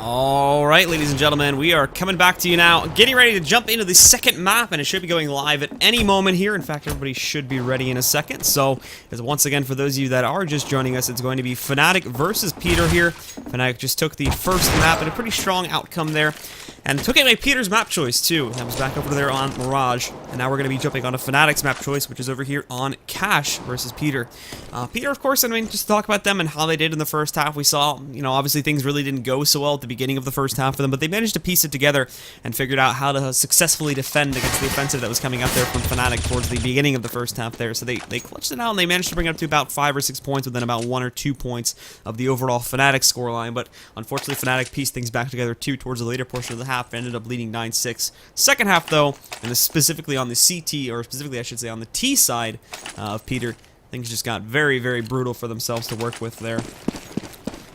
Alright, ladies and gentlemen, we are coming back to you now, getting ready to jump into the second map, and it should be going live at any moment here. In fact, everybody should be ready in a second. So, as once again, for those of you that are just joining us, it's going to be Fnatic versus PiTER here. Fnatic just took the first map, and a pretty strong outcome there. And took away PiTER's map choice, too. That was back over there on Mirage. And now we're going to be jumping on a Fnatic's map choice, which is over here on Cash versus PiTER. PiTER, of course, I mean, just to talk about them and how they did in the first half. We saw, you know, obviously things really didn't go so well at the beginning of the first half for them, but they managed to piece it together and figured out how to successfully defend against the offensive that was coming out there from Fnatic towards the beginning of the first half there. So they clutched it out, and they managed to bring it up to about 5 or 6 points within about 1 or 2 points of the overall Fnatic scoreline. But unfortunately, Fnatic pieced things back together, too, towards the later portion of the half, ended up leading 9-6. Second half, though, and specifically on the CT, or specifically I should say on the T side of PiTER, things just got very, very brutal for themselves to work with there.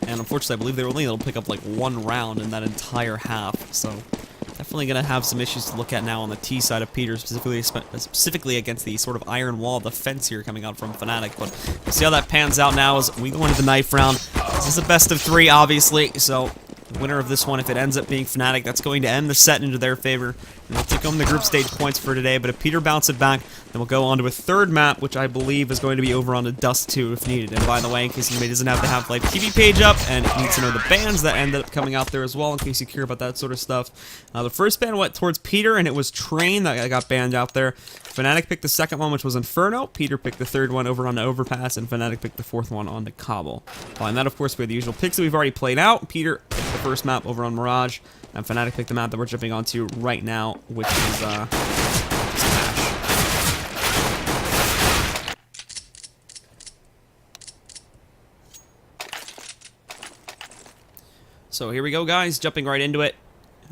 And unfortunately, I believe they were only able to pick up like 1 round in that entire half. So definitely going to have some issues to look at now on the T side of PiTER, specifically against the sort of iron wall of the fence here coming out from Fnatic. But we'll see how that pans out now as we go into the knife round. This is a best of 3, obviously, so the winner of this one, if it ends up being Fnatic, that's going to end the set into their favor. And they'll take home the group stage points for today, but if PiTER bounce it back, then we'll go on to a third map, which I believe is going to be over on the Dust 2 if needed. And by the way, in case anybody doesn't have the Half-Life TV page up and needs to know the bans that ended up coming out there as well, in case you care about that sort of stuff. The first ban went towards PiTER, and it was Train that got banned out there. Fnatic picked the second one, which was Inferno. PiTER picked the third one over on the Overpass, and Fnatic picked the fourth one on the Cobble. Following that, of course, we had the usual picks that we've already played out. PiTER picked the first map over on Mirage, and Fnatic picked the map that we're jumping onto right now, which is Cash. So here we go, guys, jumping right into it.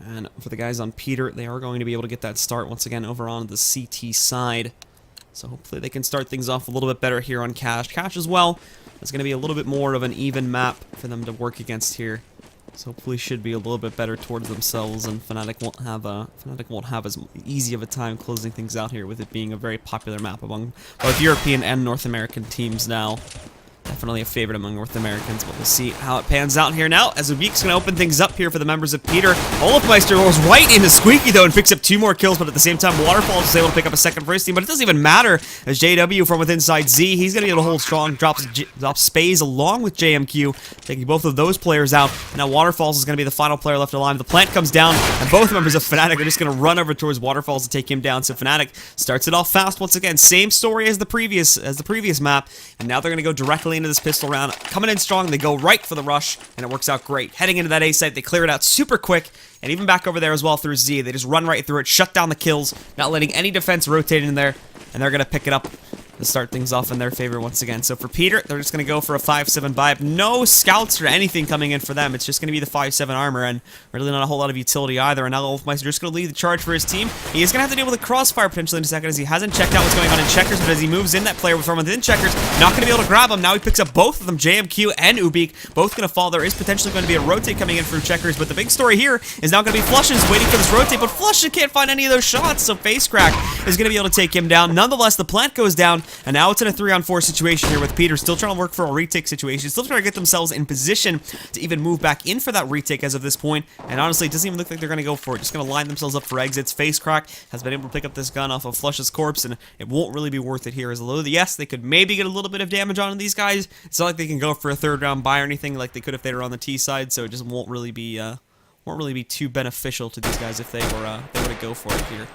And for the guys on PiTER, they are going to be able to get that start once again over on the CT side. So hopefully they can start things off a little bit better here on Cash. Cash as well is going to be a little bit more of an even map for them to work against here. So hopefully should be a little bit better towards themselves, and Fnatic won't have as easy of a time closing things out here with it being a very popular map among both European and North American teams now. Definitely a favorite among North Americans, but we'll see how it pans out here now, as Ubik's going to open things up here for the members of PiTER. Olafmeister rolls right into Squeaky, though, and picks up 2 more kills, but at the same time, Waterfalls is able to pick up a second for his team, but it doesn't even matter, as JW from within side Z, he's going to be able to hold strong, drops Spaze along with JMQ, taking both of those players out, and now Waterfalls is going to be the final player left alive. The plant comes down, and both members of Fnatic are just going to run over towards Waterfalls to take him down, so Fnatic starts it off fast once again. Same story as the previous map, and now they're going to go directly into this pistol round. Coming in strong, they go right for the rush, and it works out great. Heading into that A site, they clear it out super quick, and even back over there as well through Z, they just run right through it, shut down the kills, not letting any defense rotate in there, and they're going to pick it up to start things off in their favor once again. So for PiTER, they're just going to go for a 5-7 buy-up. No scouts or anything coming in for them. It's just going to be the 5-7 armor, and really not a whole lot of utility either. And now Olafmeister just going to lead the charge for his team. He is going to have to deal with a crossfire potentially in a second, as he hasn't checked out what's going on in Checkers, but as he moves in that player from within Checkers, not going to be able to grab him. Now he picks up both of them, JMQ and Ubik, both going to fall. There is potentially going to be a rotate coming in from Checkers, but the big story here is now going to be Flushin' waiting for this rotate, but Flushin' can't find any of those shots, so FaceCrack is going to be able to take him down. Nonetheless, the plant goes down, and now it's in a 3-on-4 situation here with PiTER, still trying to work for a retake situation, still trying to get themselves in position to even move back in for that retake as of this point, and honestly, it doesn't even look like they're going to go for it, just going to line themselves up for exits. FaceCrack has been able to pick up this gun off of Flush's corpse, and it won't really be worth it here, as although, yes, they could maybe get a little bit of damage on these guys, it's not like they can go for a 3rd round buy or anything like they could if they were on the T side, so it just won't really be too beneficial to these guys if they were to go for it here.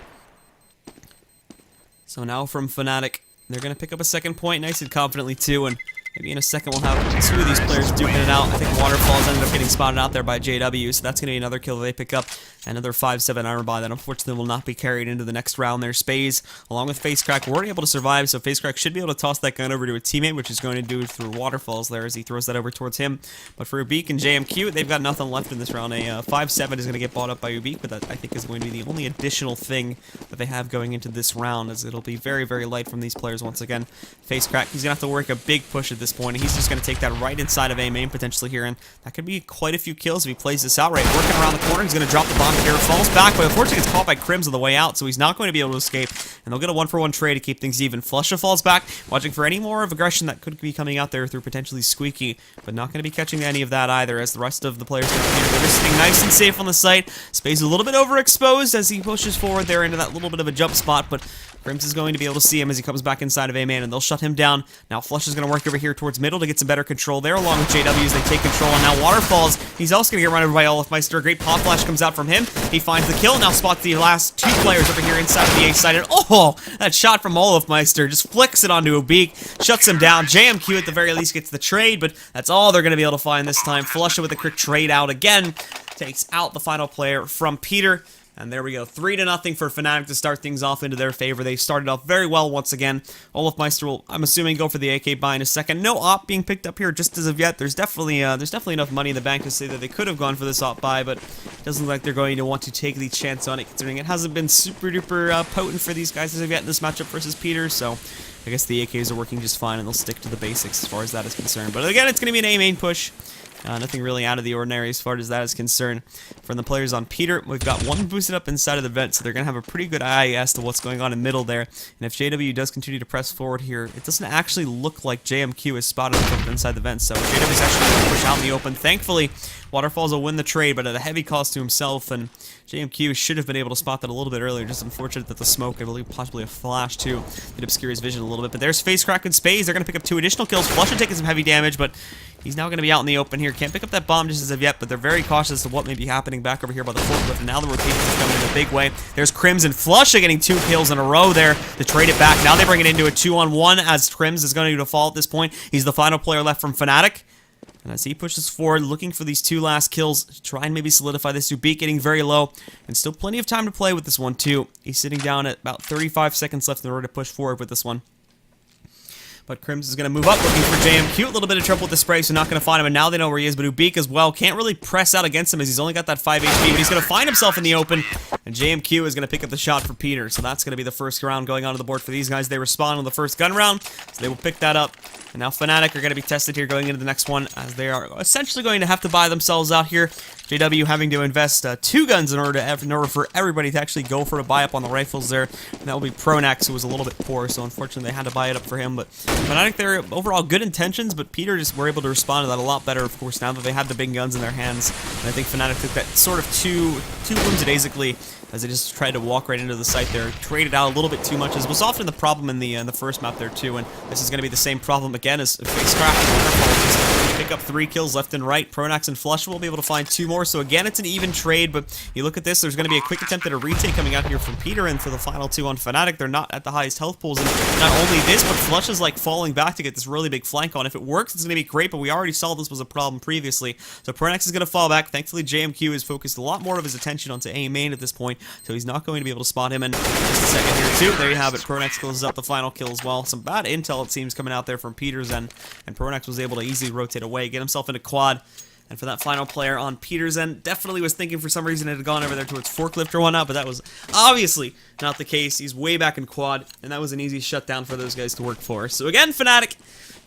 So now from Fnatic, they're going to pick up a second point nice and confidently, too, and maybe in a second we'll have 2 of these players duking it out. I think Waterfalls ended up getting spotted out there by JW, so that's going to be another kill that they pick up. Another 5-7 armor buy that unfortunately will not be carried into the next round there. Spaze, along with FaceCrack, weren't able to survive, so FaceCrack should be able to toss that gun over to a teammate, which is going to do through Waterfalls there as he throws that over towards him. But for Ubik and JMQ, they've got nothing left in this round. A 5-7 is going to get bought up by Ubik, but that I think is going to be the only additional thing that they have going into this round, as it'll be very, very light from these players once again. FaceCrack, he's going to have to work a big push at this point, and he's just going to take that right inside of A main potentially here, and that could be quite a few kills if he plays this out right. Working around the corner, he's going to drop the bomb here, falls back, but unfortunately gets caught by Crims on the way out, so he's not going to be able to escape. and they'll get a 1-for-1 trade to keep things even. Flusha falls back, watching for any more of aggression that could be coming out there through potentially Squeaky, but not going to be catching any of that either, as the rest of the players here, they're just sitting nice and safe on the site. Space is a little bit overexposed as he pushes forward there into that little bit of a jump spot, but Crims is going to be able to see him as he comes back inside of A-Man, and they'll shut him down. Now Flush is going to work over here towards middle to get some better control there, along with JW as they take control, and now Waterfalls, he's also going to get run over by Olafmeister. A great pop flash comes out from him. He finds the kill, now spots the last 2 players over here inside of the A side, and oh, that shot from Olafmeister just flicks it onto Ubik, shuts him down. JMQ at the very least gets the trade, but that's all they're going to be able to find this time. Flusha with a quick trade out again, takes out the final player from PiTER. And there we go, 3-0 for Fnatic to start things off into their favor. They started off very well once again. Olafmeister will, I'm assuming, go for the AK buy in a second. No op being picked up here just as of yet. There's definitely enough money in the bank to say that they could have gone for this op buy, but it doesn't look like they're going to want to take the chance on it, considering it hasn't been super duper potent for these guys as of yet in this matchup versus PiTER. So I guess the AKs are working just fine, and they'll stick to the basics as far as that is concerned. But again, it's going to be an A main push. Nothing really out of the ordinary as far as that is concerned. From the players on PiTER, we've got one boosted up inside of the vent, so they're going to have a pretty good eye as to what's going on in middle there. And if JW does continue to press forward here, it doesn't actually look like JMQ is spotted inside the vent, so JW is actually going to push out in the open. Thankfully, Waterfalls will win the trade, but at a heavy cost to himself, and JMQ should have been able to spot that a little bit earlier. Just unfortunate that the smoke, I believe possibly a flash too, did obscure his vision a little bit. But there's Face Crack and Spades. They're going to pick up 2 additional kills. Flusha taking some heavy damage, but he's now going to be out in the open here. Can't pick up that bomb just as of yet, but they're very cautious as to what may be happening back over here by the forklift. And now the rotation is coming in a big way. There's Crims and Flusha getting 2 kills in a row there to trade it back. Now they bring it into a 2-on-1 as Crims is going to fall at this point. He's the final player left from Fnatic. And as he pushes forward, looking for these 2 last kills to try and maybe solidify this. Ubik getting very low, and still plenty of time to play with this one too. He's sitting down at about 35 seconds left in order to push forward with this one. But Crims is going to move up, looking for JMQ. A little bit of trouble with the spray, so not going to find him. And now they know where he is. But Ubik as well can't really press out against him as he's only got that 5 HP. But he's going to find himself in the open. And JMQ is going to pick up the shot for PiTER. So that's going to be the first round going onto the board for these guys. They respond on the first gun round, so they will pick that up. And now Fnatic are going to be tested here going into the next one, as they are essentially going to have to buy themselves out here. JW having to invest 2 guns in order for everybody to actually go for a buy up on the rifles there. And that will be Pronax, who was a little bit poor, so unfortunately they had to buy it up for him. But Fnatic, they're overall good intentions, but PiTER just were able to respond to that a lot better, of course, now that they had the big guns in their hands. And I think Fnatic took that sort of too lackadaisically as they just tried to walk right into the site there. Traded out a little bit too much, as was often the problem in the first map there too, and this is going to be the same problem again as Face Crack and Waterfall. Pick up 3 kills left and right. Pronax and Flush will be able to find 2 more, so again, it's an even trade, but you look at this, there's going to be a quick attempt at a retake coming out here from PiTER, and for the final 2 on Fnatic, they're not at the highest health pools, and not only this, but Flush is like falling back to get this really big flank on. If it works, it's going to be great, but we already saw this was a problem previously, so Pronax is going to fall back. Thankfully, JMQ has focused a lot more of his attention onto A main at this point, so he's not going to be able to spot him in just a second here too. There you have it. Pronax closes up the final kill as well. Some bad intel, it seems, coming out there from PiTER's end, and Pronax was able to easily rotate away, get himself into quad. And for that final player on PiTER's end, definitely was thinking for some reason it had gone over there towards forklift or whatnot, but that was obviously not the case. He's way back in quad, and that was an easy shutdown for those guys to work for. So again, Fnatic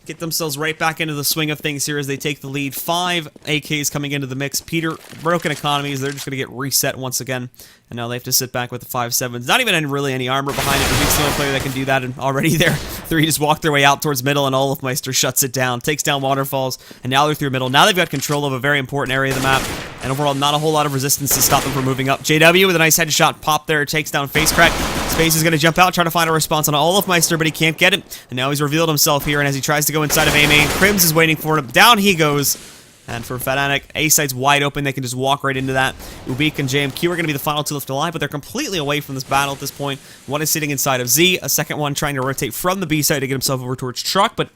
get themselves right back into the swing of things here as they take the lead. 5 AKs coming into the mix. PiTER, broken economies, they're just going to get reset once again. And now they have to sit back with the 5.7s. Not even really any armor behind it. Ubik's the only player that can do that, and already there, 3 just walk their way out towards middle, and Olafmeister shuts it down, takes down Waterfalls, and now they're through middle. Now they've got control of a very important area of the map, and overall not a whole lot of resistance to stop them from moving up. JW with a nice headshot pop there, takes down Face Crack. Space is going to jump out, try to find a response on Olafmeister, but he can't get it. And now he's revealed himself here, and as he tries to go inside of A main, Crims is waiting for him. Down he goes. And for Fnatic, A site's wide open. They can just walk right into that. Ubik and JMQ are going to be the final 2 left alive, but they're completely away from this battle at this point. One is sitting inside of Z, a second one trying to rotate from the B side to get himself over towards Truck, but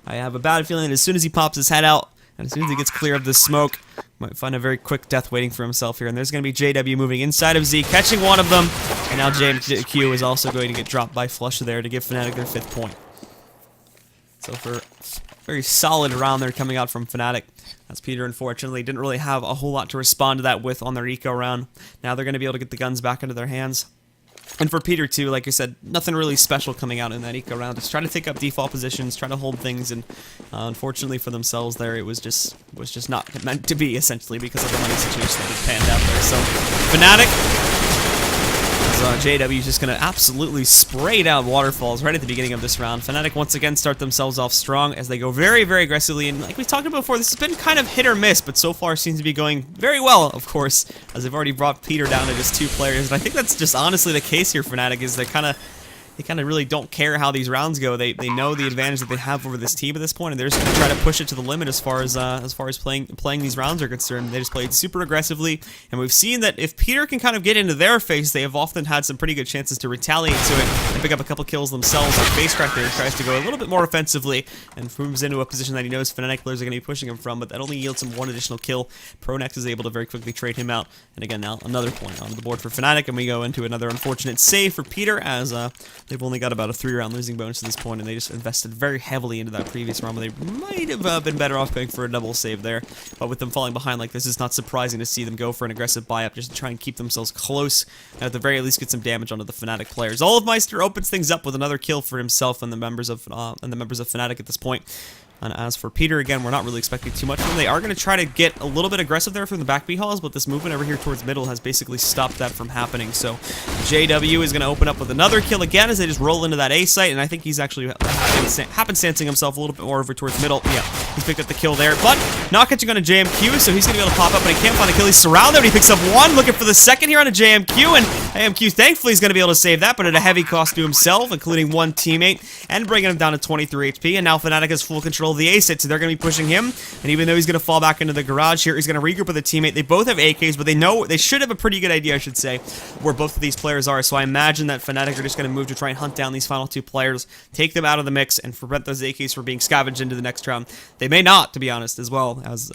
I have a bad feeling that as soon as he pops his head out, and as soon as he gets clear of the smoke, might find a very quick death waiting for himself here. And there's going to be JW moving inside of Z, catching one of them, and now JMQ is also going to get dropped by Flusha there to give Fnatic their 5th point. So for a very solid round there coming out from Fnatic. As PiTER, unfortunately, didn't really have a whole lot to respond to that with on their eco round. Now they're going to be able to get the guns back into their hands. And for PiTER, too, like I said, nothing really special coming out in that eco round. Just trying to take up default positions, trying to hold things, and unfortunately for themselves there, it was just not meant to be, essentially, because of the money situation that had panned out there. So, Fnatic, as JW is just going to absolutely spray down waterfalls right at the beginning of this round. Fnatic once again start themselves off strong as they go very, very aggressively. And like we talked about before, this has been kind of hit or miss, but so far seems to be going very well, of course, as they've already brought PiTER down to just 2 players. And I think that's just honestly the case here for Fnatic, is they kind of really don't care how these rounds go. They know the advantage that they have over this team at this point, and they're just going to try to push it to the limit as far as playing these rounds are concerned. They just played super aggressively, and we've seen that if PiTER can kind of get into their face, they have often had some pretty good chances to retaliate to it and pick up a couple kills themselves. Like FaceCrack there tries to go a little bit more offensively and moves into a position that he knows Fnatic players are going to be pushing him from, but that only yields him 1 additional kill. Pronax is able to very quickly trade him out, and again now another point on the board for Fnatic, and we go into another unfortunate save for PiTER, as they've only got about a 3-round losing bonus at this point, and they just invested very heavily into that previous round, but they might have been better off going for a double save there. But with them falling behind like this, it's not surprising to see them go for an aggressive buy-up just to try and keep themselves close, and at the very least get some damage onto the Fnatic players. Olofmeister opens things up with another kill for himself and the members of Fnatic at this point. And as for PiTER, again, we're not really expecting too much from them. They are going to try to get a little bit aggressive there from the back B halls, but this movement over here towards middle has basically stopped that from happening. So JW is going to open up with another kill again as they just roll into that A site, and I think he's actually happenstancing himself a little bit more over towards middle. Yeah, he's picked up the kill there, but not catching on a JMQ, so he's going to be able to pop up, but he can't find a kill. He's surrounded, but he picks up 1, looking for the second here on a JMQ, and JMQ thankfully is going to be able to save that, but at a heavy cost to himself, including 1 teammate, and bringing him down to 23 HP, and now Fnatic has full control of the A site, so they're going to be pushing him, and even though he's going to fall back into the garage here, he's going to regroup with a teammate. They both have AKs, but they should have a pretty good idea, I should say, where both of these players are, so I imagine that Fnatic are just going to move to try and hunt down these final 2 players, take them out of the mix, and prevent those AKs from being scavenged into the next round. They may not, to be honest, as well, as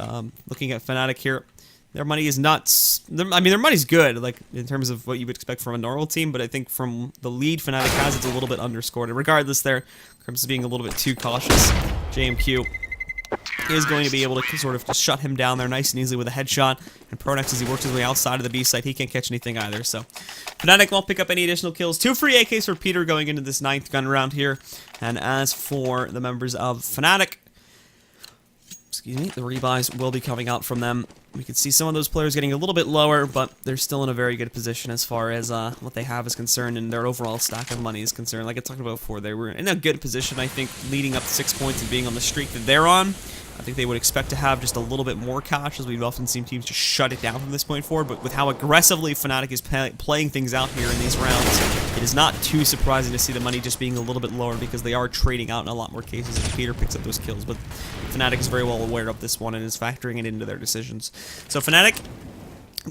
looking at Fnatic here. Their money is nuts. I mean, their money's good, like, in terms of what you would expect from a normal team, but I think from the lead Fnatic has, it's a little bit underscored. And regardless there, in terms of being a little bit too cautious, JMQ is going to be able to sort of just shut him down there nice and easily with a headshot. And Pronax, as he works his way outside of the B site, he can't catch anything either. So Fnatic won't pick up any additional kills. 2 free AKs for PiTER going into this 9th gun round here. And as for the members of Fnatic, excuse me, the rebuys will be coming out from them. We can see some of those players getting a little bit lower, but they're still in a very good position as far as what they have is concerned, and their overall stack of money is concerned. Like I talked about before, they were in a good position, I think, leading up to 6 points and being on the streak that they're on. I think they would expect to have just a little bit more cash, as we've often seen teams just shut it down from this point forward, but with how aggressively Fnatic is playing things out here in these rounds, it is not too surprising to see the money just being a little bit lower, because they are trading out in a lot more cases if PiTER picks up those kills, but Fnatic is very well aware of this one and is factoring it into their decisions. So Fnatic,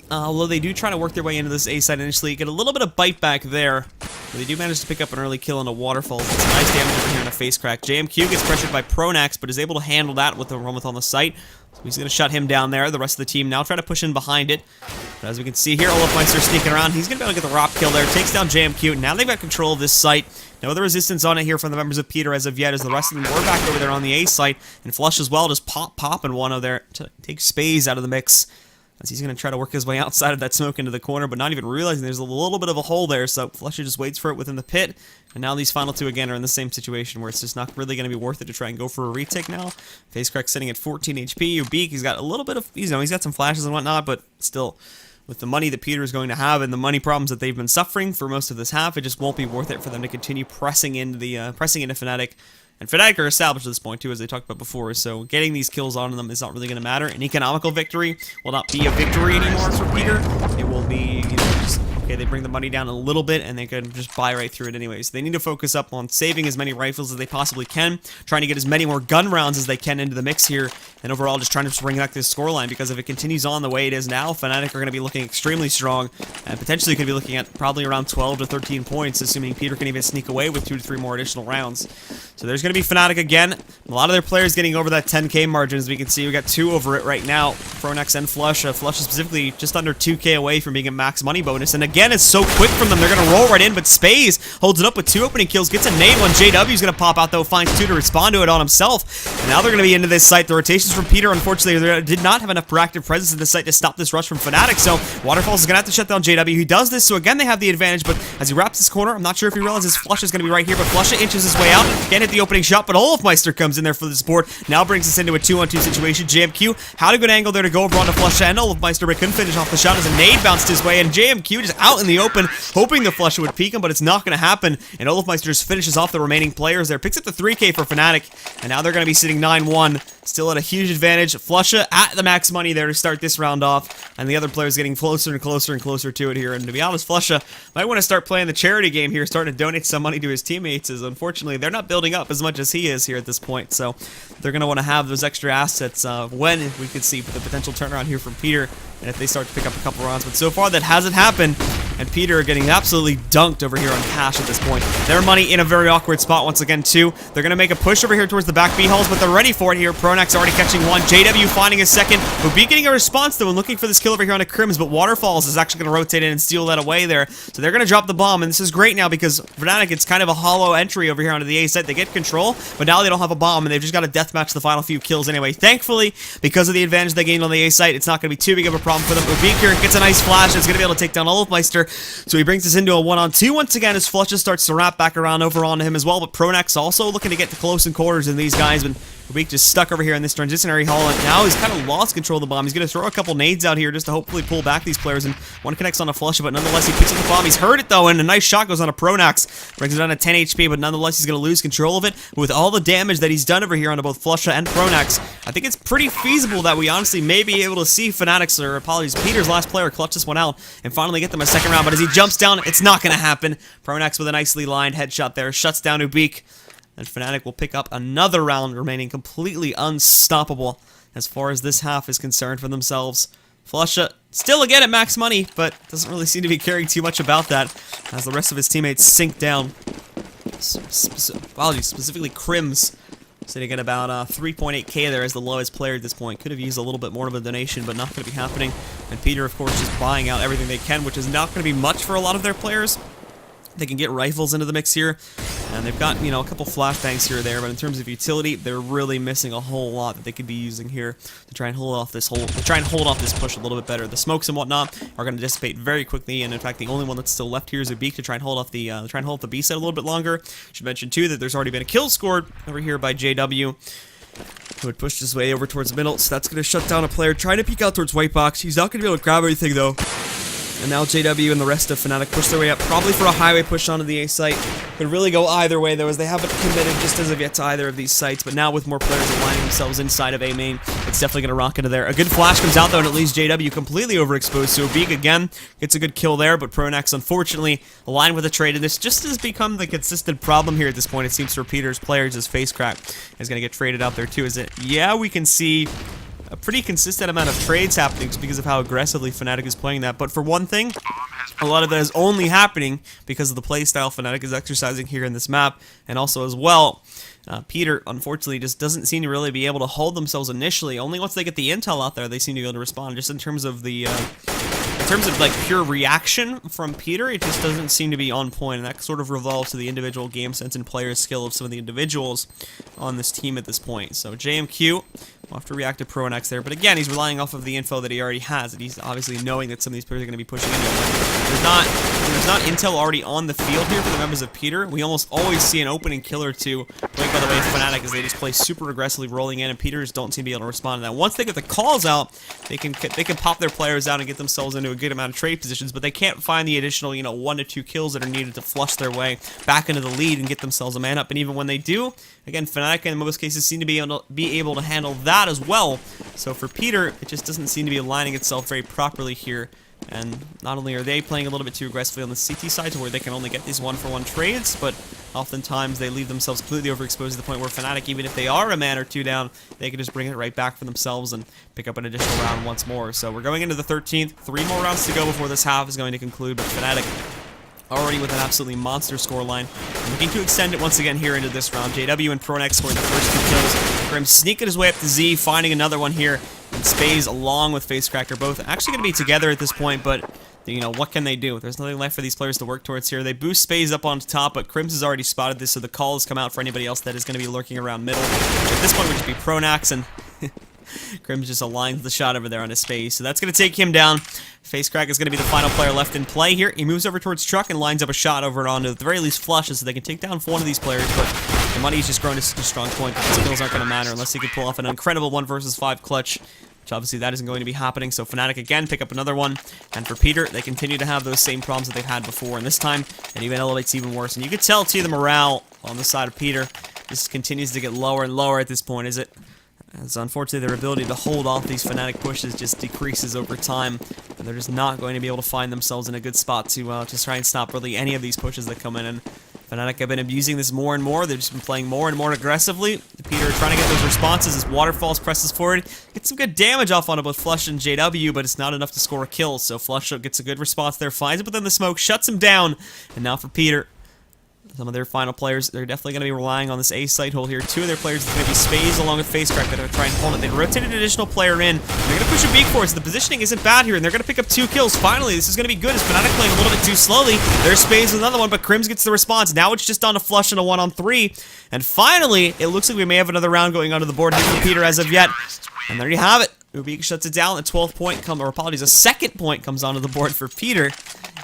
although they do try to work their way into this A side initially, get a little bit of bite back there. But they do manage to pick up an early kill on a waterfall. It's some nice damage over here on a face crack. JMQ gets pressured by Pronax, but is able to handle that with the run with on the site. So he's going to shut him down there. The rest of the team now try to push in behind it. But as we can see here, Olofmeister sneaking around. He's going to be able to get the ROP kill there. Takes down JMQ. Now they've got control of this site. No other resistance on it here from the members of PiTER as of yet, as the rest of them were back over there on the A site. And Flush as well, just popping one over there to take Spaze out of the mix, as he's going to try to work his way outside of that smoke into the corner, but not even realizing there's a little bit of a hole there, so Flusher just waits for it within the pit, and now these final 2 again are in the same situation where it's just not really going to be worth it to try and go for a retake now. FaceCrack sitting at 14 HP, Ubeak, he's got a little bit of, he's got some flashes and whatnot, but still, with the money that PiTER is going to have and the money problems that they've been suffering for most of this half, it just won't be worth it for them to continue pressing into Fnatic. And Fnatic are established at this point, too, as they talked about before, so getting these kills on them is not really going to matter. An economical victory will not be a victory anymore for PiTER. It will be, just, okay, they bring the money down a little bit, and they can just buy right through it anyways. They need to focus up on saving as many rifles as they possibly can, trying to get as many more gun rounds as they can into the mix here, and overall just trying to bring back this scoreline, because if it continues on the way it is now, Fnatic are going to be looking extremely strong, and potentially could be looking at probably around 12 to 13 points, assuming PiTER can even sneak away with 2 to 3 more additional rounds. So there's going to be Fnatic again. A lot of their players getting over that 10k margin, as we can see. We got 2 over it right now. Pronax and Flush. Flush is specifically just under 2k away from being a max money bonus. And again, it's so quick from them. They're going to roll right in, but Spaze holds it up with 2 opening kills. Gets a nade one. JW is going to pop out, though. Finds 2 to respond to it on himself. And now they're going to be into this site. The rotations from PiTER, unfortunately, they did not have enough proactive presence in this site to stop this rush from Fnatic. So Waterfalls is going to have to shut down JW. He does this, so again, they have the advantage. But as he wraps this corner, I'm not sure if he realizes Flush is going to be right here, but Flush inches his way out. Again, hit the opening shot, but Olofmeister comes in there for the support. Now brings us into a 2-on-2 situation. JMQ had a good angle there to go over onto Flusha and Olofmeister, but couldn't finish off the shot as a nade bounced his way, and JMQ just out in the open, hoping the Flusha would peek him, but it's not going to happen, and Olofmeister just finishes off the remaining players there, picks up the 3K for Fnatic, and now they're going to be sitting 9-1, still at a huge advantage. Flusha at the max money there to start this round off, and the other players getting closer and closer and closer to it here, and to be honest, Flusha might want to start playing the charity game here, starting to donate some money to his teammates, as unfortunately they're not building up as much as he is here at this point, so they're going to want to have those extra assets when we could see the potential turnaround here from PiTER, and if they start to pick up a couple rounds, but so far that hasn't happened, and PiTER are getting absolutely dunked over here on Cash at this point. Their money in a very awkward spot once again too. They're going to make a push over here towards the back B halls, but they're ready for it here. Pronax already catching one, JW finding a second, Ubi getting a response though and looking for this kill over here on a Crims, but Waterfalls is actually going to rotate in and steal that away there, so they're going to drop the bomb, and this is great now because Fnatic, it's kind of a hollow entry over here onto the A site. They get control, but now they don't have a bomb, and they've just got to deathmatch the final few kills anyway. Thankfully, because of the advantage they gained on the A site, it's not going to be too big of a problem for them. Ubi here gets a nice flash, and it's going to be able to take down Olofmeister, so he brings us into a 1-on-2 once again as Flusha starts to wrap back around over onto him as well, but Pronax also looking to get to close in quarters in these guys, but Rubik just stuck over here in this transitionary hall, and now he's kind of lost control of the bomb. He's going to throw a couple nades out here just to hopefully pull back these players, and one connects on a Flusha, but nonetheless he picks up the bomb. He's heard it though, and a nice shot goes on a Pronax, brings it down to 10 HP, but nonetheless he's going to lose control of it. With all the damage that he's done over here onto both Flusha and Pronax, I think it's pretty feasible that we honestly may be able to see Fnatic's, or apologies, PiTER's last player clutch this one out and finally get them a second round, but as he jumps down, it's not going to happen. Pronax with a nicely lined headshot there, shuts down Ubik. And Fnatic will pick up another round, remaining completely unstoppable as far as this half is concerned for themselves. Flusha still again at max money, but doesn't really seem to be caring too much about that as the rest of his teammates sink down. Apologies, specifically Crims, sitting at about 3.8k there as the lowest player at this point. Could have used a little bit more of a donation, but not going to be happening. And PiTER, of course, just buying out everything they can, which is not going to be much for a lot of their players. They can get rifles into the mix here, and they've got, you know, a couple flashbangs here or there, but in terms of utility, they're really missing a whole lot that they could be using here to try and hold off this push a little bit better. The smokes and whatnot are going to dissipate very quickly, and in fact, the only one that's still left here is Ubik to try and hold off the B side a little bit longer. Should mention too that there's already been a kill scored over here by JW, who had pushed his way over towards the middle, so that's going to shut down a player trying to peek out towards white box. He's not going to be able to grab everything though. And now JW and the rest of Fnatic push their way up, probably for a highway push onto the A site. Could really go either way, though, as they haven't committed just as of yet to either of these sites. But now with more players aligning themselves inside of A main, it's definitely going to rock into there. A good flash comes out, though, and it leaves JW completely overexposed. So Ubik, again, gets a good kill there, but Pronax, unfortunately, aligned with a trade. And this just has become the consistent problem here at this point, it seems, for PiTER's players, as FaceCrack is going to get traded out there, too. Is it? Yeah, we can see a pretty consistent amount of trades happening just because of how aggressively Fnatic is playing that. But for one thing, a lot of that is only happening because of the playstyle Fnatic is exercising here in this map, and also as well, PiTER, unfortunately, just doesn't seem to really be able to hold themselves initially. Only once they get the intel out there, they seem to be able to respond. Just in terms of the, like pure reaction from PiTER, it just doesn't seem to be on point, and that sort of revolves to the individual game sense and player skill of some of the individuals on this team at this point. So JMQ will have to react to Pronax there, but again, he's relying off of the info that he already has, and he's obviously knowing that some of these players are going to be pushing into it. There's not intel already on the field here for the members of PiTER. We almost always see an opening kill or two, like by the way Fnatic, as they just play super aggressively rolling in, and PiTERs don't seem to be able to respond to that. Once they get the calls out, they can pop their players out and get themselves into a good amount of trade positions, but they can't find the additional, 1 to 2 kills that are needed to flush their way back into the lead and get themselves a man up. And even when they do, again, Fnatic in most cases seem to be able to handle that as well. So for PiTER, it just doesn't seem to be aligning itself very properly here. And not only are they playing a little bit too aggressively on the CT side to where they can only get these 1-for-1 trades, but oftentimes they leave themselves completely overexposed to the point where Fnatic, even if they are a man or two down, they can just bring it right back for themselves and pick up an additional round once more. So we're going into the 13th. 3 more rounds to go before this half is going to conclude, but Fnatic already with an absolutely monster scoreline. Looking to extend it once again here into this round. JW and Pronax scoring the first 2 kills. Grim sneaking his way up to Z, finding another one here. And Spaze, along with FaceCrack, are both actually going to be together at this point, but what can they do? There's nothing left for these players to work towards here. They boost Spaze up on top, but Crims has already spotted this, so the call has come out for anybody else that is going to be lurking around middle. Which at this point would just be Pronax, and Crims just aligns the shot over there on his Spaze, so that's going to take him down. FaceCrack is going to be the final player left in play here. He moves over towards Truck and lines up a shot over onto, at the very least, flushes, so they can take down one of these players, but The money's just grown to such a strong point that the skills aren't going to matter unless he can pull off an incredible 1 versus 5 clutch, which obviously that isn't going to be happening. So Fnatic again pick up another one, and for PiTER, they continue to have those same problems that they've had before, and this time it even elevates even worse. And you can tell too the morale on the side of PiTER just continues to get lower and lower at this point, is it? As unfortunately their ability to hold off these Fnatic pushes just decreases over time, and they're just not going to be able to find themselves in a good spot to just try and stop really any of these pushes that come in. And Fnatic have been abusing this more and more. They've just been playing more and more aggressively. PiTER trying to get those responses as Waterfalls presses forward. Gets some good damage off on both Flush and JW, but it's not enough to score a kill. So Flush gets a good response there, finds it within the smoke, shuts him down. And now for PiTER, some of their final players, they're definitely going to be relying on this A site hold here. 2 of their players are going to be Spaze along with FaceCrack that are trying to hold it. They rotated an additional player in. They're going to push a beak for it, so the positioning isn't bad here, and they're going to pick up 2 kills. Finally, this is going to be good as Fnatic playing a little bit too slowly. There's Spaze with another one, but Crims gets the response. Now it's just on a Flush and a 1-on-3. And finally, it looks like we may have another round going onto the board here for PiTER as of yet. And there you have it. Ubik shuts it down. A 12th point a 2nd point comes onto the board for PiTER.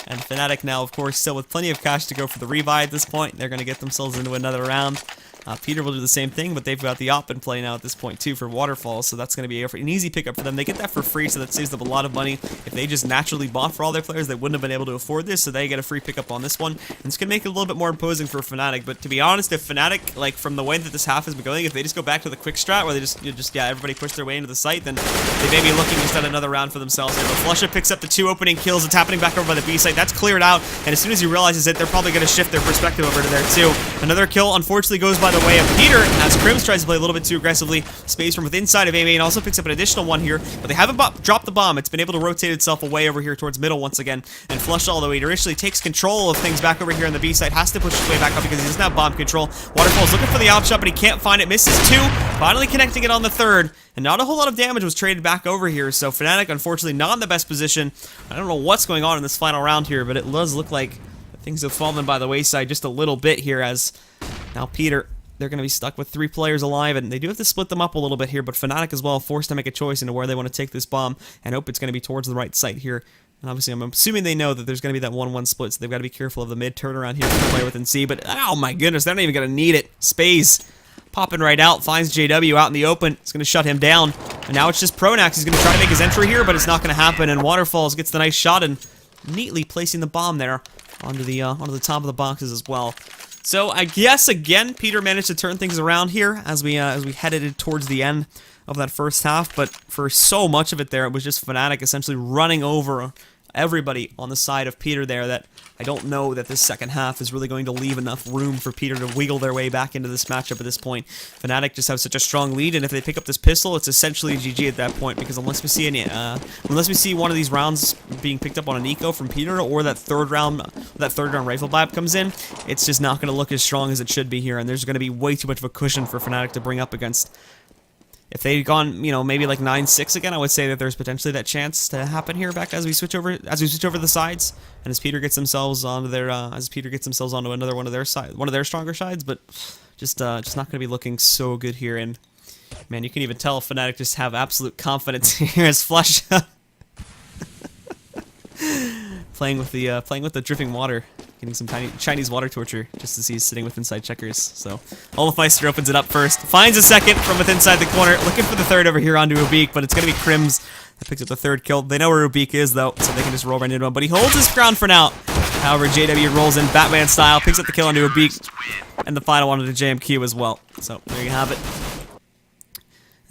And Fnatic now, of course, still with plenty of cash to go for the rebuy at this point. They're going to get themselves into another round. PiTER will do the same thing, but they've got the op in play now at this point, too, for Waterfalls, so that's going to be an easy pickup for them. They get that for free, so that saves them a lot of money. If they just naturally bought for all their players, they wouldn't have been able to afford this, so they get a free pickup on this one. And it's going to make it a little bit more imposing for Fnatic, but to be honest, if Fnatic, like, from the way that this half has been going, if they just go back to the quick strat, where they just everybody push their way into the site, then they may be looking just at another round for themselves here. But Flusha picks up the 2 opening kills. It's happening back over by the B site. That's cleared out, and as soon as he realizes it, they're probably going to shift their perspective over to there, too. Another kill, unfortunately, goes by the way of PiTER, as Crims tries to play a little bit too aggressively. Space from within side of A main also picks up an additional one here, but they haven't dropped the bomb. It's been able to rotate itself away over here towards middle once again, and Flush, although he initially takes control of things back over here on the B side, has to push his way back up because he doesn't have bomb control. Waterfall's looking for the op shot, but he can't find it. Misses 2, finally connecting it on the 3rd, and not a whole lot of damage was traded back over here, so Fnatic, unfortunately, not in the best position. I don't know what's going on in this final round here, but it does look like things have fallen by the wayside just a little bit here, as now PiTER, they're going to be stuck with 3 players alive, and they do have to split them up a little bit here, but Fnatic as well forced to make a choice into where they want to take this bomb, and hope it's going to be towards the right site here. And obviously, I'm assuming they know that there's going to be that 1-1 split, so they've got to be careful of the mid turnaround here to play with and see, but oh my goodness, they're not even going to need it. Spaze popping right out, finds JW out in the open. It's going to shut him down, and now it's just Pronax. He's going to try to make his entry here, but it's not going to happen, and Waterfalls gets the nice shot and neatly placing the bomb there onto the top of the boxes as well. So I guess again, PiTER managed to turn things around here as we headed towards the end of that first half. But for so much of it there, it was just Fnatic essentially running over everybody on the side of PiTER there, that I don't know that this second half is really going to leave enough room for PiTER to wiggle their way back into this matchup at this point. Fnatic just have such a strong lead, and if they pick up this pistol, it's essentially GG at that point, because unless we see one of these rounds being picked up on an eco from PiTER, or that third round rifle blab comes in, it's just not going to look as strong as it should be here, and there's going to be way too much of a cushion for Fnatic to bring up against. If they'd gone, you know, maybe like 9-6 again, I would say that there's potentially that chance to happen here back as we switch over the sides, and as PiTER gets themselves onto another one of their stronger sides, but just not going to be looking so good here. And man, you can even tell Fnatic just have absolute confidence here as Flush playing with the dripping water. Getting some tiny Chinese water torture just as he's sitting with inside checkers. So Olafmeister opens it up first, finds a second from within inside the corner, looking for the 3rd over here onto Ubik, but it's going to be Crims that picks up the 3rd kill. They know where Ubik is though, so they can just roll right into him, but he holds his ground for now. However, JW rolls in Batman style, picks up the kill onto Ubik, and the final one onto JMQ as well. So there you have it.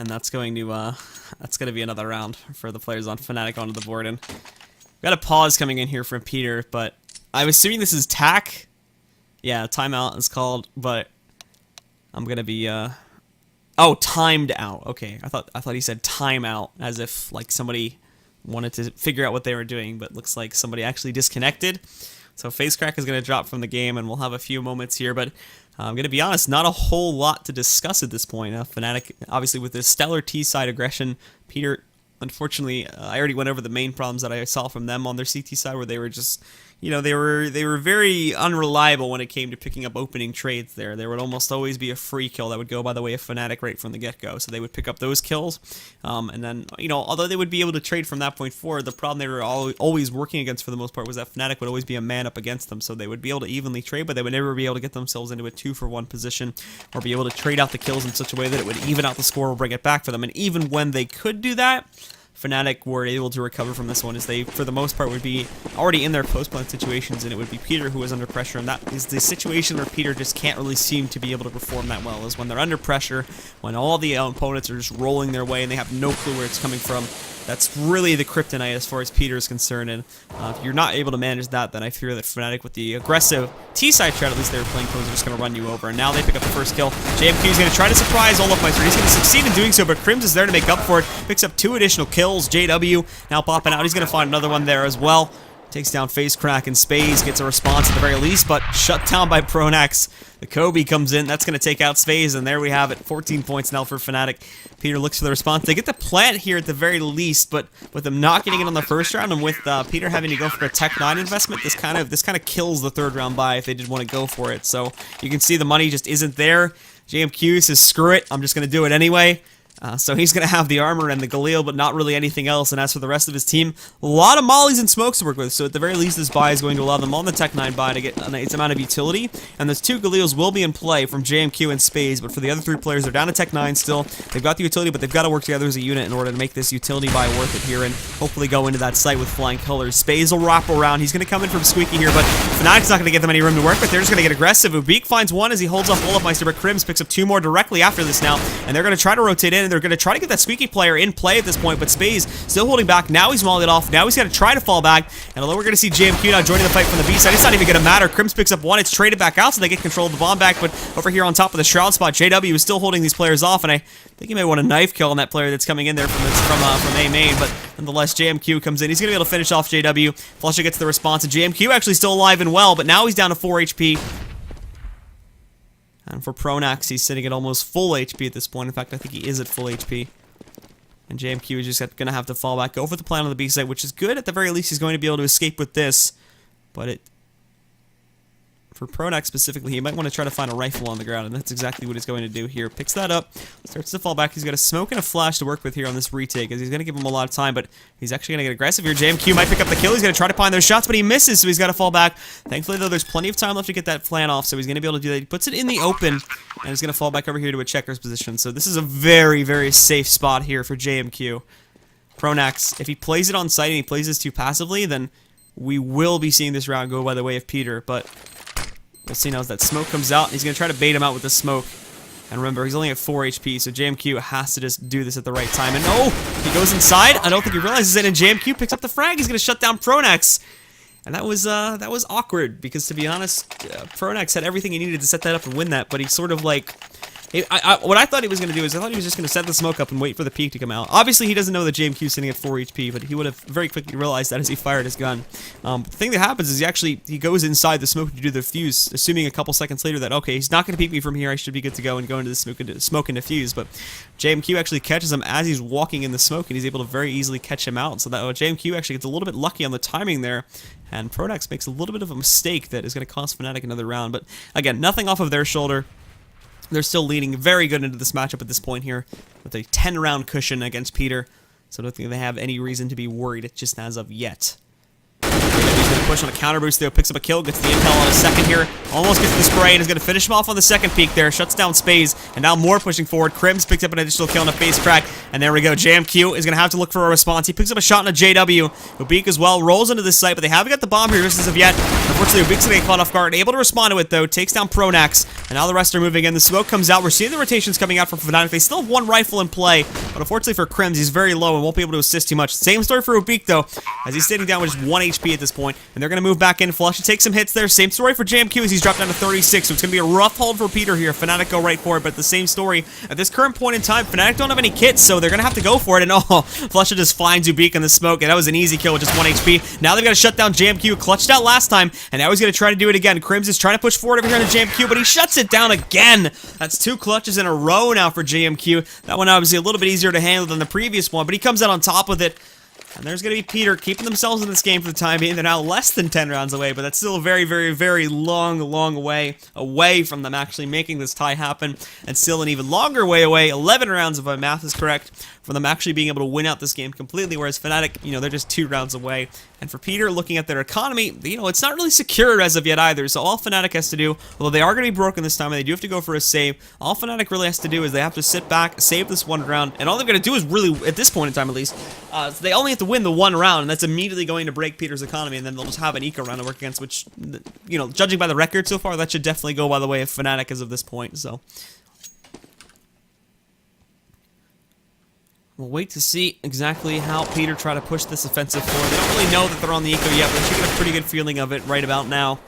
And that's going to be another round for the players on Fnatic onto the board. And we got a pause coming in here from PiTER, but I'm assuming this is TAC. Yeah, timeout is called, but I'm gonna be oh, timed out. Okay, I thought he said timeout, as if like somebody wanted to figure out what they were doing, but looks like somebody actually disconnected. So FaceCrack is gonna drop from the game, and we'll have a few moments here, but I'm gonna be honest, not a whole lot to discuss at this point. Fnatic, obviously, with this stellar T side aggression, PiTER Unfortunately, I already went over the main problems that I saw from them on their CT side, where they were just, you know, they were very unreliable when it came to picking up opening trades there. There would almost always be a free kill that would go by the way of Fnatic right from the get-go, so they would pick up those kills, and then, you know, although they would be able to trade from that point forward, the problem they were always working against for the most part was that Fnatic would always be a man up against them, so they would be able to evenly trade, but they would never be able to get themselves into a 2-for-1 position, or be able to trade out the kills in such a way that it would even out the score or bring it back for them, and even when they could do that, Fnatic were able to recover from this one, as they, for the most part, would be already in their post-plant situations, and it would be PiTER who was under pressure, and that is the situation where PiTER just can't really seem to be able to perform that well, is when they're under pressure, when all the opponents are just rolling their way and they have no clue where it's coming from. That's really the kryptonite as far as PiTER is concerned, and if you're not able to manage that, then I fear that Fnatic, with the aggressive T-side strat, at least they were playing close, are just going to run you over, and now they pick up the first kill. JMQ is going to try to surprise Olofmeister. He's going to succeed in doing so, but Crims is there to make up for it, picks up 2 additional kills. JW now popping out. He's going to find another one there as well. Takes down Face Crack, and Spaze gets a response at the very least, but shut down by Pronax. The Kobe comes in. That's going to take out Spaze, and there we have it. 14 points now for Fnatic. PiTER looks for the response. They get the plant here at the very least, but with them not getting it on the first round, and with PiTER having to go for a Tech 9 investment, this kind of kills the third round buy if they did want to go for it. So you can see the money just isn't there. JMQ says, screw it, I'm just going to do it anyway. So he's going to have the armor and the Galil, but not really anything else. And as for the rest of his team, a lot of mollies and smokes to work with. So at the very least, this buy is going to allow them on the Tech 9 buy to get a nice amount of utility. And those 2 Galils will be in play from JMQ and Spaze. But for the other 3 players, they're down to Tech 9 still. They've got the utility, but they've got to work together as a unit in order to make this utility buy worth it here and hopefully go into that site with flying colors. Spaze will wrap around. He's going to come in from Squeaky here, but Fnatic's not going to give them any room to work with. They're just going to get aggressive. Ubik finds 1 as he holds off Olofmeister, but Crims picks up 2 more directly after this now. And they're going to try to rotate in, and they're going to try to get that Squeaky player in play at this point, but Spaze still holding back. Now he's mollied off. Now he's got to try to fall back. And although we're going to see JMQ now joining the fight from the B side, it's not even going to matter. Crims picks up 1. It's traded back out, so they get control of the bomb back. But over here on top of the Shroud spot, JW is still holding these players off, and I think he may want a knife kill on that player that's coming in there from A main. But nonetheless, JMQ comes in. He's going to be able to finish off JW. Flusha gets the response, and JMQ actually still alive and well, but now he's down to 4 HP. And for Pronax, he's sitting at almost full HP at this point. In fact, I think he is at full HP. And JMQ is just going to have to fall back, go for the plan on the B site, which is good. At the very least, he's going to be able to escape with this. But for Pronax specifically, he might want to try to find a rifle on the ground, and that's exactly what he's going to do here. Picks that up, starts to fall back. He's got a smoke and a flash to work with here on this retake, as he's going to give him a lot of time, but he's actually going to get aggressive here. JMQ might pick up the kill. He's going to try to find those shots, but he misses, so he's got to fall back. Thankfully, though, there's plenty of time left to get that flan off, so he's going to be able to do that. He puts it in the open, and he's going to fall back over here to a checker's position. So this is a very, very safe spot here for JMQ. Pronax, if he plays it on site and he plays this too passively, then we will be seeing this round go by the way of PiTER, but we'll see now as that smoke comes out. He's going to try to bait him out with the smoke. And remember, he's only at 4 HP, so JMQ has to just do this at the right time. And no! He goes inside. I don't think he realizes it, and JMQ picks up the frag. He's going to shut down Pronax. And that was awkward, because to be honest, Pronax had everything he needed to set that up and win that, but he sort of like... what I thought he was going to do is I thought he was just going to set the smoke up and wait for the peak to come out. Obviously, he doesn't know that JMQ is sitting at 4 HP, but he would have very quickly realized that as he fired his gun. The thing that happens is he goes inside the smoke to do the fuse, assuming a couple seconds later that, okay, he's not going to peek me from here, I should be good to go and go into the smoke and defuse. But JMQ actually catches him as he's walking in the smoke, and he's able to very easily catch him out. So that JMQ actually gets a little bit lucky on the timing there, and Pronax makes a little bit of a mistake that is going to cost Fnatic another round. But again, nothing off of their shoulder. They're still leading very good into this matchup at this point here with a 10-round cushion against PiTER. So I don't think they have any reason to be worried just as of yet. He's going to push on a counter boost there, picks up a kill, gets the intel on a second here, almost gets the spray, and is going to finish him off on the second peak there, shuts down Spaze, and now more pushing forward. Crims picks up an additional kill on a face crack, and there we go. JMQ is going to have to look for a response. He picks up a shot on a JW. Ubik as well rolls into this site, but they haven't got the bomb here just as of yet. Unfortunately, Ubik's going to get caught off guard, able to respond to it though, takes down Pronax, and now the rest are moving in. The smoke comes out. We're seeing the rotations coming out from Fnatic. They still have 1 rifle in play, but unfortunately for Crims, he's very low and won't be able to assist too much. Same story for Ubik though, as he's sitting down with just 1 HP at this point. and they're going to move back in. Flush takes some hits there. Same story for JMQ as he's dropped down to 36, so it's going to be a rough hold for PiTER here. Fnatic go right for it, but the same story. At this current point in time, Fnatic don't have any kits, so they're going to have to go for it, and oh, Flush just finds Ubik in the smoke, and that was an easy kill with just 1 HP. Now they've got to shut down JMQ, clutched out last time, and now he's going to try to do it again. Crims is trying to push forward over here on the JMQ, but he shuts it down again. That's 2 clutches in a row now for JMQ. That one obviously a little bit easier to handle than the previous one, but he comes out on top with it. And there's going to be PiTER keeping themselves in this game for the time being. They're now less than 10 rounds away, but that's still a very, very, very long way away from them actually making this tie happen. And still an even longer way away, 11 rounds if my math is correct, from them actually being able to win out this game completely, whereas Fnatic, you know, they're just 2 rounds away. And for PiTER, looking at their economy, you know, it's not really secure as of yet either, so all Fnatic has to do, although they are going to be broken this time and they do have to go for a save, all Fnatic really has to do is they have to sit back, save this 1 round, and all they're going to do is really, at this point in time at least, they only have to win the 1 round, and that's immediately going to break PiTER's economy, and then they'll just have an eco round to work against, which, you know, judging by the record so far, that should definitely go by the way of Fnatic as of this point, so... We'll wait to see exactly how PiTER try to push this offensive forward. They don't really know that they're on the eco yet, but they should get a pretty good feeling of it right about now.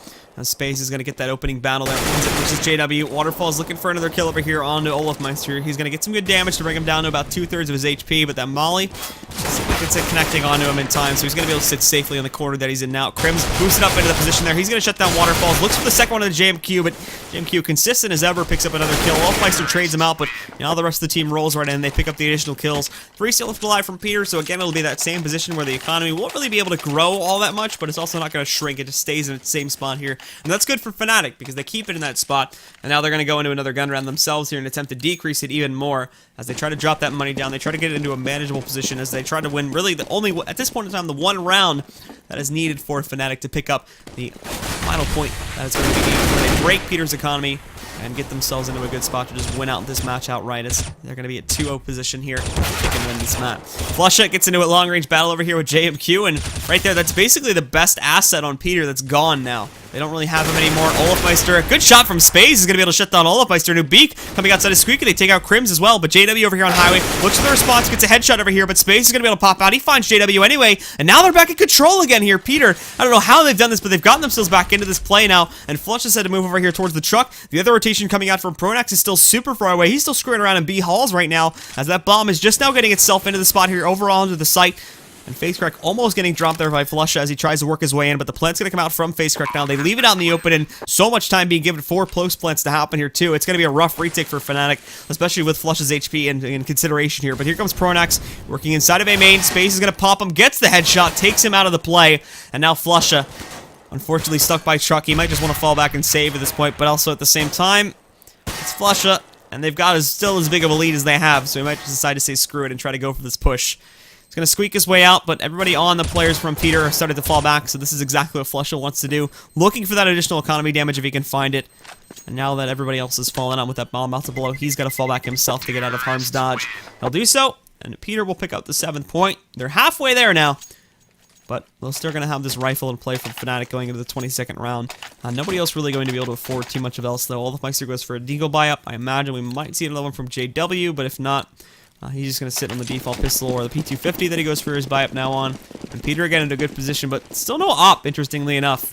Space is going to get that opening battle there versus JW. Waterfall is looking for another kill over here onto Olofmeister. He's going to get some good damage to bring him down to about 2/3 of his HP, but that Molly, it's connecting onto him in time, so he's going to be able to sit safely in the corner that he's in now. Crims boosted up into the position there. He's going to shut down Waterfalls. Looks for the second one of the JMQ, but JMQ, consistent as ever, picks up another kill. Olofmeister trades him out, but you know, the rest of the team rolls right in. They pick up the additional kills. 3 still left alive from PiTER, so again, it'll be that same position where the economy won't really be able to grow all that much, but it's also not going to shrink. It just stays in its same spot here. And that's good for Fnatic because they keep it in that spot, and now they're going to go into another gun round themselves here and attempt to decrease it even more as they try to drop that money down. They try to get it into a manageable position as they try to win really the only, at this point in time, the 1 round that is needed for Fnatic to pick up the final point that is going to be needed where they break PiTER's economy and get themselves into a good spot to just win out this match outright, as they're going to be at 2-0 position here if they can win this match. Flusha gets into a long-range battle over here with JMQ, and right there, that's basically the best asset on PiTER that's gone now. They don't really have him anymore. Olofmeister, a good shot from Space, is going to be able to shut down Olofmeister. Ubik coming outside of Squeaky, they take out Crims as well, but JW over here on Highway looks for the response, gets a headshot over here, but Space is going to be able to pop out. He finds JW anyway, and now they're back in control again here. PiTER, I don't know how they've done this, but they've gotten themselves back into this play now, and Flush has had to move over here towards the truck. The other rotation coming out from Pronax is still super far away. He's still screwing around in B halls right now, as that bomb is just now getting itself into the spot here, overall into the site. And FaceCrack almost getting dropped there by Flusha as he tries to work his way in, but the plant's going to come out from FaceCrack now. They leave it out in the open, and so much time being given for post plants to happen here, too. It's going to be a rough retake for Fnatic, especially with Flush's HP in consideration here. But here comes Pronax working inside of A main. Space is going to pop him, gets the headshot, takes him out of the play, and now Flusha, unfortunately stuck by truck. He might just want to fall back and save at this point, but also at the same time, it's Flusha, and they've got still as big of a lead as they have, so he might just decide to say screw it and try to go for this push. He's going to squeak his way out, but everybody on the players from PiTER started to fall back, so this is exactly what Flusha wants to do. Looking for that additional economy damage if he can find it. And now that everybody else has fallen out with that bomb out to below, he's got to fall back himself to get out of harm's dodge. He'll do so, and PiTER will pick up the 7th point. They're halfway there now, but they're still going to have this rifle in play for Fnatic going into the 22nd round. Nobody else really going to be able to afford too much of else, though. Olofmeister goes for a deagle buy-up. I imagine we might see another one from JW, but if not, he's just going to sit on the default pistol or the P250 that he goes for his buy-up now on. And PiTER again in a good position, but still no op, interestingly enough.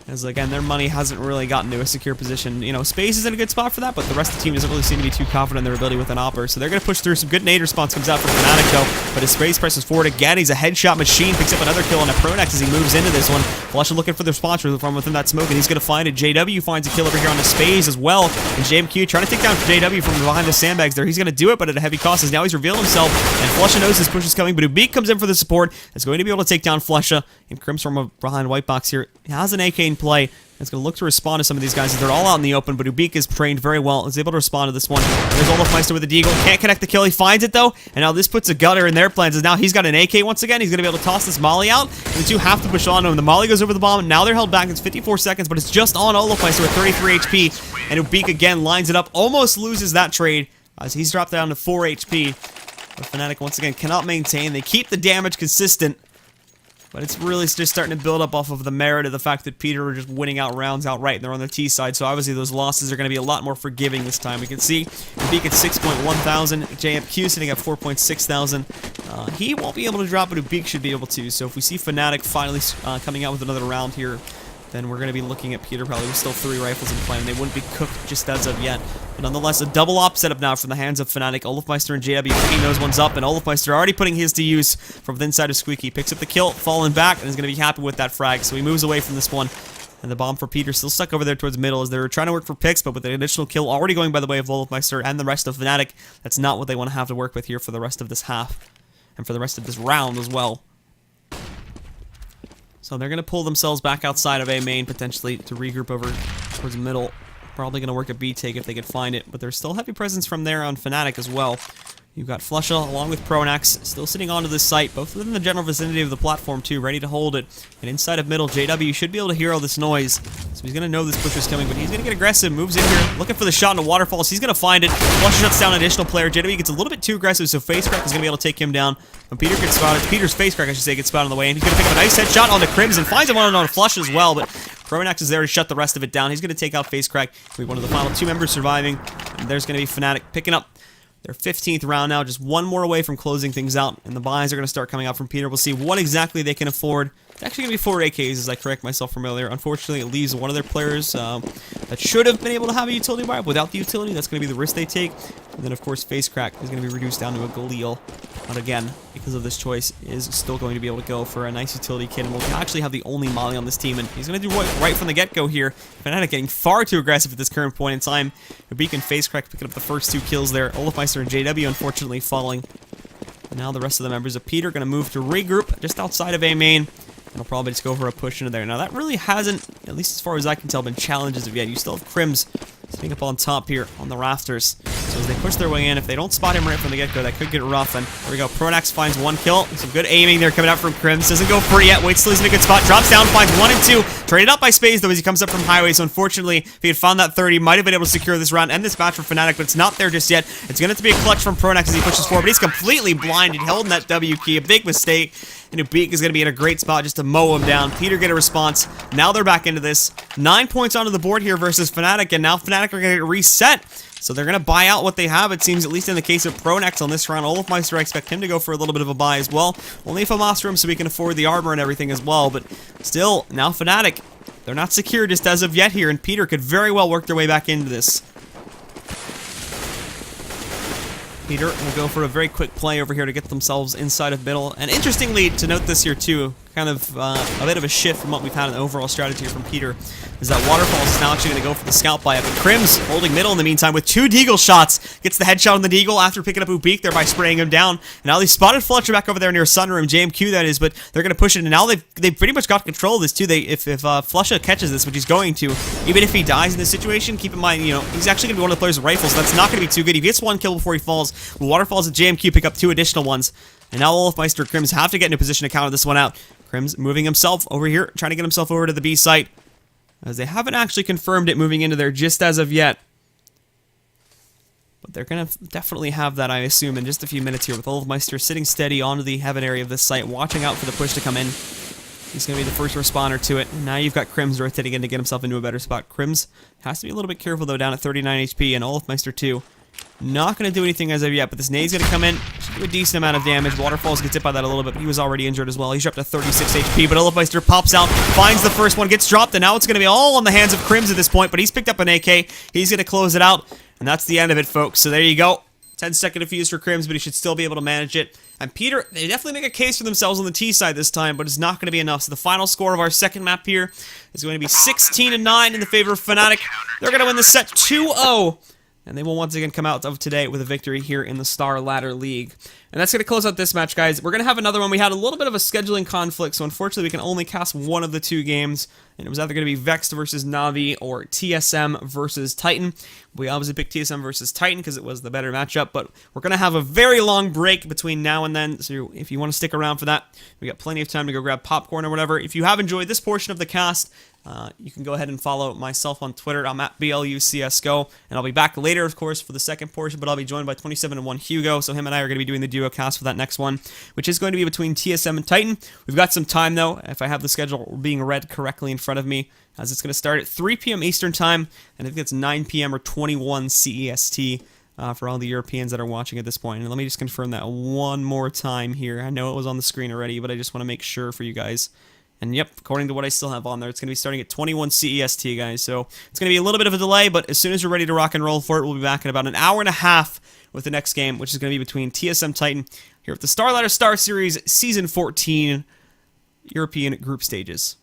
As, again, their money hasn't really gotten to a secure position. You know, Space is in a good spot for that, but the rest of the team doesn't really seem to be too confident in their ability with an opper. So they're going to push through. Some good nade response comes out from Fnatic, though. But as Space presses forward again, he's a headshot machine. Picks up another kill on a Pronax as he moves into this one. Flush looking for the response from within that smoke, and he's going to find it. JW finds a kill over here on the Space as well. And JMQ trying to take down JW from behind the sandbags there. He's going to do it, but at a heavy cost, as now he's revealed himself. And Flusha knows his push is coming, but Ubik comes in for the support. Is going to be able to take down Flusha. And Crims from behind white box here. He has an AK in play. It's going to look to respond to some of these guys as they're all out in the open, but Ubik is trained very well. Is able to respond to this one. There's Olofmeister with the deagle. Can't connect the kill. He finds it, though. And now this puts a gutter in their plans, as now he's got an AK once again. He's going to be able to toss this Molly out. And the two have to push on to him. The Molly goes over the bomb. Now they're held back. It's 54 seconds, but it's just on Olofmeister with 33 HP. And Ubik again lines it up. Almost loses that trade as he's dropped down to 4 HP. But Fnatic once again cannot maintain. They keep the damage consistent. But it's really just starting to build up off of the merit of the fact that PiTER are just winning out rounds outright, and they're on the T side, so obviously those losses are going to be a lot more forgiving this time. We can see Ubik at 6.1 thousand, JMQ sitting at 4.6 thousand. He won't be able to drop it, Ubik should be able to, so if we see Fnatic finally coming out with another round here, then we're going to be looking at PiTER probably with still 3 rifles in play, and they wouldn't be cooked just as of yet. But nonetheless, a double op setup now from the hands of Fnatic. Olofmeister and JW picking those ones up, and Olofmeister already putting his to use from within side of Squeaky. Picks up the kill, falling back, and is going to be happy with that frag, so he moves away from this one. And the bomb for PiTER still stuck over there towards the middle as they're trying to work for picks, but with the additional kill already going by the way of Olofmeister and the rest of Fnatic, that's not what they want to have to work with here for the rest of this half, and for the rest of this round as well. So they're going to pull themselves back outside of A main, potentially, to regroup over towards the middle. Probably going to work a B take if they could find it, but there's still heavy presence from there on Fnatic as well. You've got Flusha along with Pronax still sitting onto this site, both within the general vicinity of the platform too, ready to hold it. And inside of middle, JW should be able to hear all this noise, so he's going to know this push is coming, but he's going to get aggressive, moves in here, looking for the shot into waterfalls. He's going to find it. Flusha shuts down an additional player. JW gets a little bit too aggressive, so FaceCrack is going to be able to take him down. When PiTER gets spotted, PiTER's FaceCrack, I should say, gets spotted on the way, and he's going to pick up a nice headshot on the Crims and finds him on Flusha as well, but Pronax is there to shut the rest of it down. He's going to take out FaceCrack. We'll be one of the final 2 members surviving, and there's going to be Fnatic picking up their 15th round now, just one more away from closing things out, and the buys are going to start coming out from PiTER. We'll see what exactly they can afford. It's actually going to be 4 AKs, as I correct myself from earlier. Unfortunately, it leaves one of their players that should have been able to have a utility buy. Without the utility, that's going to be the risk they take. And then, of course, FaceCrack is going to be reduced down to a Galil. But again, because of this choice, is still going to be able to go for a nice utility kit, and we'll actually have the only Molly on this team, and he's going to do right from the get-go here. Fnatic getting far too aggressive at this current point in time. Ubik and FaceCrack picking up the first 2 kills there. Olofmeister and JW, unfortunately, falling. And now the rest of the members of PiTER are going to move to regroup just outside of A main. And I'll probably just go for a push into there. Now, that really hasn't, at least as far as I can tell, been challenged as of yet. You still have Crims sitting up on top here on the rafters. So as they push their way in, if they don't spot him right from the get-go, that could get rough. And there we go. Pronax finds 1 kill. Some good aiming there coming out from Crims. Doesn't go free yet. Waits till he's in a good spot. Drops down, finds 1 and 2. Traded up by Space, though, as he comes up from Highway. So unfortunately, if he had found that 30, might have been able to secure this round and this match for Fnatic, but it's not there just yet. It's going to have to be a clutch from Pronax as he pushes forward, but he's completely blinded, holding that W key. A big mistake. And Ubik is going to be in a great spot just to mow him down. PiTER get a response. Now they're back into this. 9 points onto the board here versus Fnatic, and now Fnatic are going to get reset. So they're going to buy out what they have, it seems, at least in the case of Pronax on this round. Olofmeister, I expect him to go for a little bit of a buy as well. Only if I'm Ostrom, so we can afford the armor and everything as well. But still, now Fnatic, they're not secure just as of yet here, and PiTER could very well work their way back into this. PiTER will go for a very quick play over here to get themselves inside of middle. And interestingly, to note this here too, kind of a bit of a shift from what we've had in the overall strategy here from PiTER, is that Waterfalls is now actually going to go for the scout buy up. And Crims holding middle in the meantime with 2 Deagle shots. Gets the headshot on the Deagle after picking up Ubik there by spraying him down. And now they spotted Fletcher back over there near Sunroom, JMQ that is, but they're going to push it. And now they've pretty much got control of this too. If Flusha catches this, which he's going to, even if he dies in this situation, keep in mind, you know, he's actually going to be one of the players with rifles, so that's not going to be too good. He gets 1 kill before he falls. Waterfalls and JMQ pick up 2 additional ones. And now Olofmeister and Crims have to get in a position to counter this one out. Crims moving himself over here, trying to get himself over to the B site, as they haven't actually confirmed it moving into there just as of yet. But they're going to definitely have that, I assume, in just a few minutes here, with Olofmeister sitting steady onto the heaven area of this site, watching out for the push to come in. He's going to be the first responder to it. And now you've got Crims rotating in to get himself into a better spot. Crims has to be a little bit careful, though, down at 39 HP, and Olofmeister too. Not going to do anything as of yet, but this nade's going to come in, should do a decent amount of damage. Waterfalls gets hit by that a little bit, but he was already injured as well. He's dropped to 36 HP, but Olofmeister pops out, finds the first one, gets dropped, and now it's going to be all on the hands of Crims at this point, but he's picked up an AK. He's going to close it out, and that's the end of it, folks. So there you go. 10-second defuse for Crims, but he should still be able to manage it. And PiTER, they definitely make a case for themselves on the T side this time, but it's not going to be enough. So the final score of our second map here is going to be 16-9 in the favor of Fnatic. They're going to win the set 2-0. And they will once again come out of today with a victory here in the Star Ladder League. And that's going to close out this match, guys. We're going to have another one. We had a little bit of a scheduling conflict, so unfortunately we can only cast one of the 2 games. And it was either going to be Vexed versus Na'Vi or TSM versus Titan. We obviously picked TSM versus Titan because it was the better matchup, but we're going to have a very long break between now and then. So if you want to stick around for that, we got plenty of time to go grab popcorn or whatever. If you have enjoyed this portion of the cast, you can go ahead and follow myself on Twitter. I'm at BLUCSGO, and I'll be back later, of course, for the second portion, but I'll be joined by 27-1 Hugo, so him and I are going to be doing the duo cast for that next one, which is going to be between TSM and Titan. We've got some time, though, if I have the schedule being read correctly in front of me, as it's going to start at 3 p.m. Eastern Time, and I think it's 9 p.m. or 21 CEST. for all the Europeans that are watching at this point. And let me just confirm that one more time here. I know it was on the screen already, but I just want to make sure for you guys. And yep, according to what I still have on there, it's going to be starting at 21 CEST, guys. So it's going to be a little bit of a delay, but as soon as we're ready to rock and roll for it, we'll be back in about an hour and a half with the next game, which is going to be between TSM Titan here at the StarSeries Season 14 European group stages.